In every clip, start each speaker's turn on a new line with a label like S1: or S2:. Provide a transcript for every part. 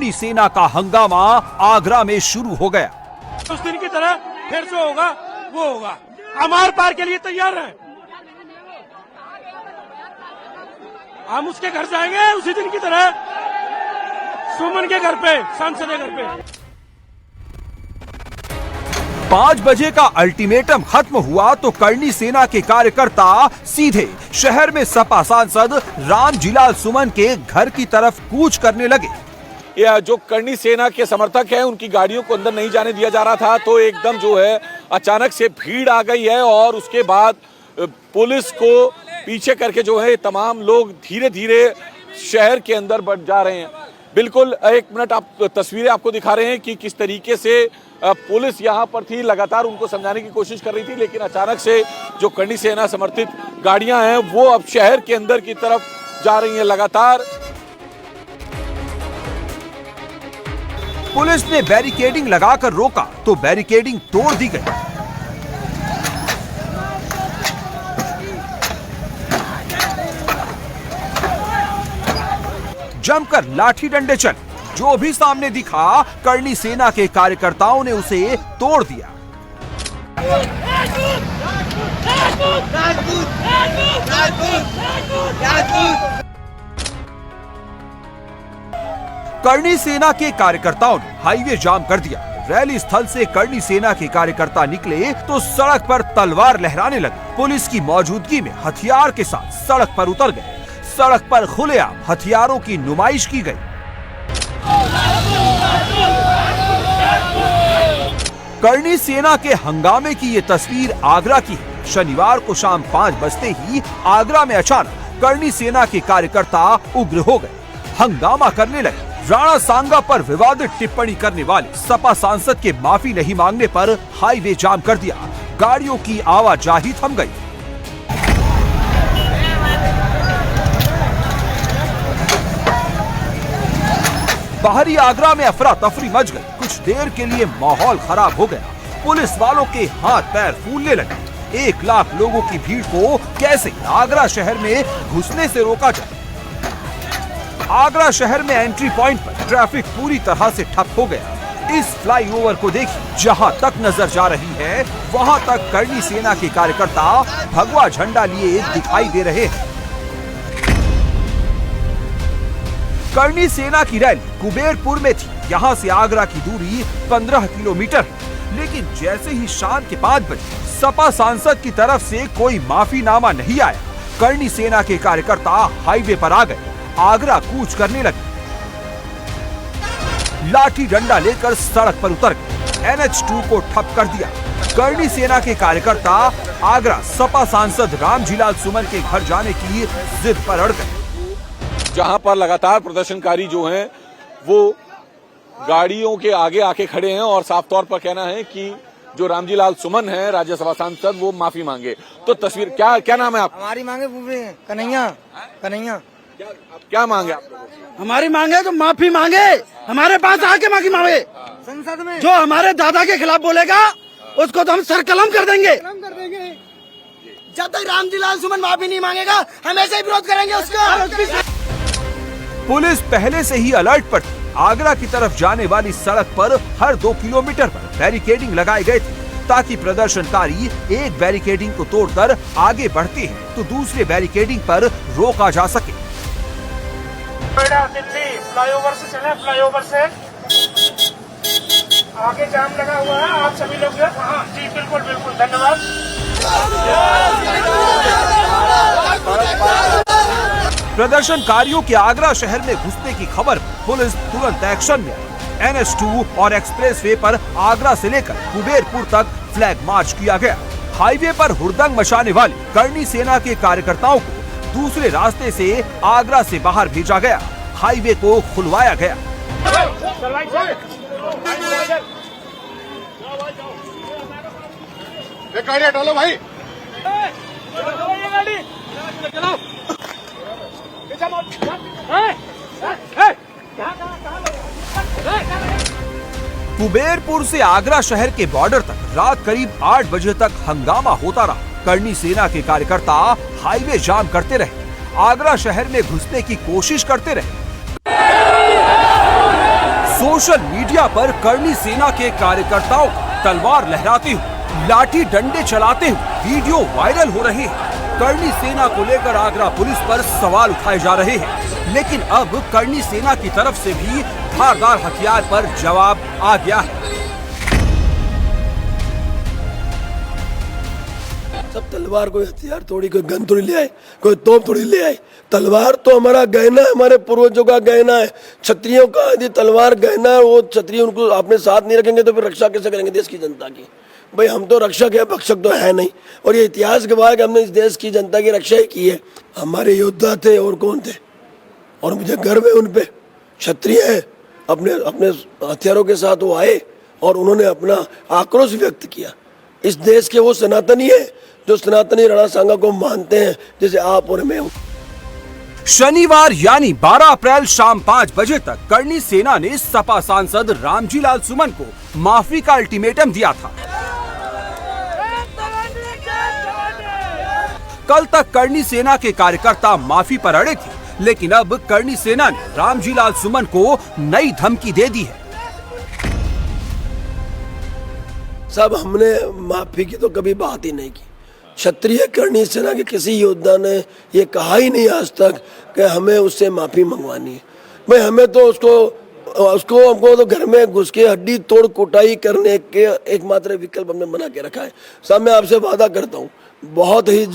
S1: करनी सेना का हंगामा आगरा में शुरू हो गया।
S2: उस दिन की तरह फिर जो होगा वो होगा। हम आर पार के लिए तैयार हैं। हम उसके घर जाएंगे उसी दिन की तरह, सुमन के घर पे, सांसद के घर पे।
S1: 5 बजे का अल्टीमेटम खत्म हुआ तो करनी सेना के कार्यकर्ता सीधे शहर में सपा सांसद रामजीलाल सुमन के घर की तरफ कूच करने लगे।
S3: या जो करनी सेना के समर्थक हैं उनकी गाड़ियों को अंदर नहीं जाने दिया जा रहा था, तो एकदम जो है अचानक से भीड़ आ गई है और उसके बाद पुलिस को पीछे करके जो है तमाम लोग धीरे धीरे शहर के अंदर बढ़ जा रहे हैं। बिल्कुल 1 मिनट आप तस्वीरें आपको दिखा रहे हैं कि किस तरीके से पुलिस यहाँ पर थी, लगातार उनको समझाने की कोशिश कर रही थी, लेकिन अचानक से जो करनी सेना समर्थित गाड़ियां हैं वो अब शहर के अंदर की तरफ जा रही हैं लगातार।
S1: पुलिस ने बैरिकेडिंग लगाकर रोका तो बैरिकेडिंग तोड़ दी गई। जमकर लाठी डंडे चले, जो भी सामने दिखा करनी सेना के कार्यकर्ताओं ने उसे तोड़ दिया। करनी सेना के कार्यकर्ताओं ने हाईवे जाम कर दिया। रैली स्थल से करनी सेना के कार्यकर्ता निकले तो सड़क पर तलवार लहराने लगे। पुलिस की मौजूदगी में हथियार के साथ सड़क पर उतर गए। सड़क पर खुलेआम हथियारों की नुमाइश की गई। करनी सेना के हंगामे की ये तस्वीर आगरा की है। शनिवार को शाम 5 बजते ही आगरा में अचानक करनी सेना के कार्यकर्ता उग्र हो गए, हंगामा करने लगे। राणा सांगा पर विवादित टिप्पणी करने वाले सपा सांसद के माफी नहीं मांगने पर हाईवे जाम कर दिया। गाड़ियों की आवाजाही थम गई। बाहरी आगरा में अफरा तफरी मच गई। कुछ देर के लिए माहौल खराब हो गया। पुलिस वालों के हाथ पैर फूलने लगे। 1 लाख लोगों की भीड़ को कैसे आगरा शहर में घुसने से रोका जाए। आगरा शहर में एंट्री पॉइंट पर ट्रैफिक पूरी तरह से ठप हो गया। इस फ्लाईओवर को देखिए, जहां तक नजर जा रही है वहां तक करनी सेना के कार्यकर्ता भगवा झंडा लिए दिखाई दे रहे हैं। करनी सेना की रैली कुबेरपुर में थी। यहाँ से आगरा की दूरी 15 किलोमीटर है। लेकिन जैसे ही शाम के 5 बजे सपा सांसद की तरफ से कोई माफीनामा नहीं आया, करनी सेना के कार्यकर्ता हाईवे पर आ गए, आगरा कूच करने लगे। लाठी डंडा लेकर सड़क पर उतर गए, NH2 को ठप कर दिया। करनी सेना के कार्यकर्ता आगरा सपा सांसद रामजीलाल सुमन के घर जाने की जिद पर अड़ गए।
S3: जहां पर लगातार प्रदर्शनकारी जो हैं वो गाड़ियों के आगे आके खड़े हैं और साफ तौर पर कहना है कि जो रामजीलाल सुमन है राज्यसभा सांसद वो माफी मांगे। तो तस्वीर क्या नाम है आप?
S4: हमारी मांगे कन्हैया।
S3: क्या मांगे आप?
S4: हमारी मांगे तो माफी मांगे, हमारे पास आके माफी मांगे। संसद में जो हमारे दादा के खिलाफ बोलेगा उसको तो हम सरकलम कर देंगे। जब तक रामजीलाल सुमन माफी नहीं मांगेगा हम ऐसे ही विरोध करेंगे उसका।
S1: पुलिस पहले से ही अलर्ट पर थी। आगरा की तरफ जाने वाली सड़क पर हर 2 किलोमीटर पर बैरिकेडिंग लगाए गए थे, ताकि प्रदर्शनकारी एक बैरिकेडिंग को तोड़कर आगे बढ़ते हैं तो दूसरे बैरिकेडिंग पर रोका जा सके।
S2: दिल्ली फ्लाईओवर से चले, फ्लाईओवर से आगे जाम लगा हुआ है। आप सभी लोग जी बिल्कुल बिल्कुल धन्यवाद।
S1: प्रदर्शनकारियों के आगरा शहर में घुसने की खबर पर पुलिस तुरंत एक्शन में आई। NH2 और एक्सप्रेसवे पर आगरा से लेकर कुबेरपुर तक फ्लैग मार्च किया गया। हाईवे पर हुड़दंग मचाने वाली करनी सेना के कार्यकर्ताओं को दूसरे रास्ते से आगरा से बाहर भेजा गया। हाईवे को खुलवाया गया।
S3: डालो भाई।
S1: कुबेरपुर से आगरा शहर के बॉर्डर तक रात करीब 8 बजे तक हंगामा होता रहा। करनी सेना के कार्यकर्ता हाईवे जाम करते रहे, आगरा शहर में घुसने की कोशिश करते रहे। सोशल मीडिया पर करनी सेना के कार्यकर्ताओं का तलवार लहराते हुए, लाठी डंडे चलाते हुए वीडियो वायरल हो रहे हैं। करनी सेना को लेकर आगरा पुलिस पर सवाल उठाए जा रहे हैं, लेकिन अब करनी सेना की तरफ से भी धारदार हथियार पर जवाब आ गया है।
S5: सब तलवार, कोई हथियार थोड़ी, कोई गन थोड़ी ले आए, कोई तोप थोड़ी ले आए। तलवार तो हमारा गहना है, हमारे पूर्वजों का गहना है, क्षत्रियों का। यदि तलवार गहना है, वो क्षत्रिय उनको अपने साथ नहीं रखेंगे तो फिर रक्षा कैसे करेंगे देश की जनता की? भाई हम तो रक्षक है, भक्षक तो है नहीं। और ये इतिहास गवाह है कि हमने इस देश की जनता की रक्षा ही की है। हमारे योद्धा थे और कौन थे, और मुझे गर्व है उन पे। क्षत्रिय है, अपने अपने हथियारों के साथ वो आए और उन्होंने अपना आक्रोश व्यक्त किया। इस देश के वो सनातनी है जो सनातनी राणा सांगा को मानते हैं, जैसे आप और मैं हूं।
S1: शनिवार यानी 12 अप्रैल शाम 5 बजे तक करनी सेना ने सपा सांसद रामजी लाल सुमन को माफी का अल्टीमेटम दिया था। कल तक करनी सेना के कार्यकर्ता माफी पर अड़े थे, लेकिन अब करनी सेना ने रामजी लाल सुमन को नई धमकी दे दी है।
S5: सब हमने माफी की तो कभी बात ही नहीं की। क्षत्रिय करनी सेना के किसी योद्धा ने ये कहा ही नहीं आज तक कि हमें उससे माफी मंगवानी है। भाई हमें तो उसको हमको तो घर में घुस के हड्डी तोड़ कुटाई करने के एकमात्र विकल्प हमने बना के रखा है। साहब मैं आपसे वादा करता हूँ, बहुत ही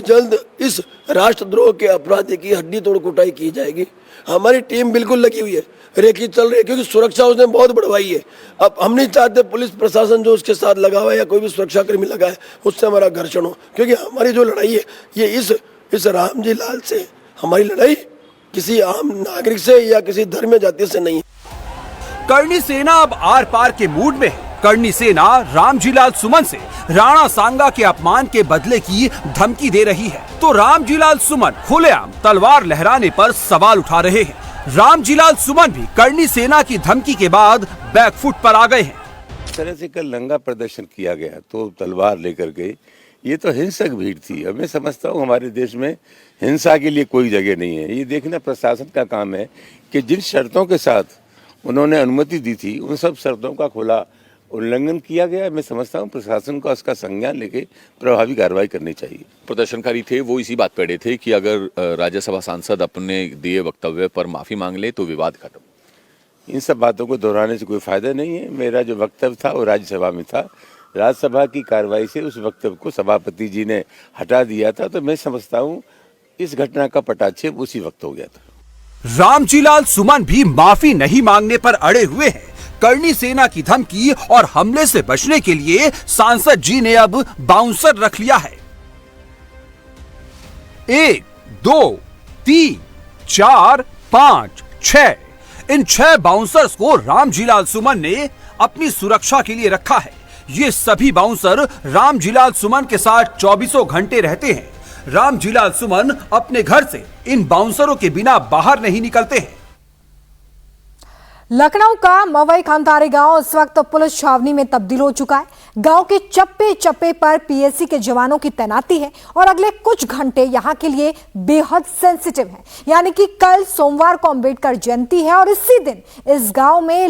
S5: जल्द इस राष्ट्रद्रोह के अपराधी की हड्डी तोड़ कुटाई की जाएगी। हमारी टीम बिल्कुल लगी हुई है, रेकी चल रही है, क्योंकि सुरक्षा उसने बहुत बढ़वाई है। अब हम नहीं चाहते पुलिस प्रशासन जो उसके साथ लगा हुआ है या कोई भी सुरक्षाकर्मी लगा है उससे हमारा घर्षण हो, क्योंकि हमारी जो लड़ाई है ये इस रामजी लाल से, हमारी लड़ाई किसी आम नागरिक से या किसी धर्म जाति से नहीं है।
S1: करनी सेना अब आर पार के मूड में है। करनी सेना रामजी लाल सुमन से राणा सांगा के अपमान के बदले की धमकी दे रही है, तो रामजी लाल सुमन खुलेआम तलवार लहराने पर सवाल उठा रहे हैं। रामजी लाल सुमन भी करनी सेना की धमकी के बाद बैकफुट पर आ गए हैं।
S6: इस तरह से कल नंगा प्रदर्शन किया गया तो तलवार लेकर के, ये तो हिंसक भीड़ थी। अब मैं समझता हूँ हमारे देश में हिंसा के लिए कोई जगह नहीं है। ये देखना प्रशासन का काम है कि जिन शर्तों के साथ उन्होंने अनुमति दी थी उन सब शर्तों का खुला उल्लंघन किया गया। मैं समझता हूँ प्रशासन को उसका संज्ञान लेके प्रभावी कार्रवाई करनी चाहिए।
S3: प्रदर्शनकारी थे वो इसी बात पर अड़े थे कि अगर राज्यसभा सांसद अपने दिए वक्तव्य पर माफी मांग ले तो विवाद खत्म।
S6: इन सब बातों को दोहराने से कोई फायदा नहीं है। मेरा जो वक्तव्य था वो राज्यसभा में था। राज्यसभा की कार्रवाई से उस वक्तव्य को सभापति जी ने हटा दिया था, तो मैं समझता हूँ इस घटना का पटाक्षेप उसी वक्त हो गया था।
S1: रामजी लाल सुमन भी माफी नहीं मांगने पर अड़े हुए हैं। करनी सेना की धमकी और हमले से बचने के लिए सांसद जी ने अब बाउंसर रख लिया है। 1, 2, 3, 4, 5, 6 इन 6 बाउंसर्स को रामजी लाल सुमन ने अपनी सुरक्षा के लिए रखा है। ये सभी बाउंसर रामजी लाल सुमन के साथ 24 घंटे रहते हैं। रामजी लाल सुमन अपने घर से इन बाउंसरों के बिना बाहर नहीं निकलते हैं।
S7: लखनऊ का मवई खानतारे गांव इस वक्त पुलिस छावनी में तब्दील हो चुका है। गांव के चप्पे चप्पे पर पीएसी के जवानों की तैनाती है और अगले कुछ घंटे यहां के लिए बेहद सेंसिटिव है। यानी कि कल सोमवार को अंबेडकर जयंती है और इसी दिन इस गांव में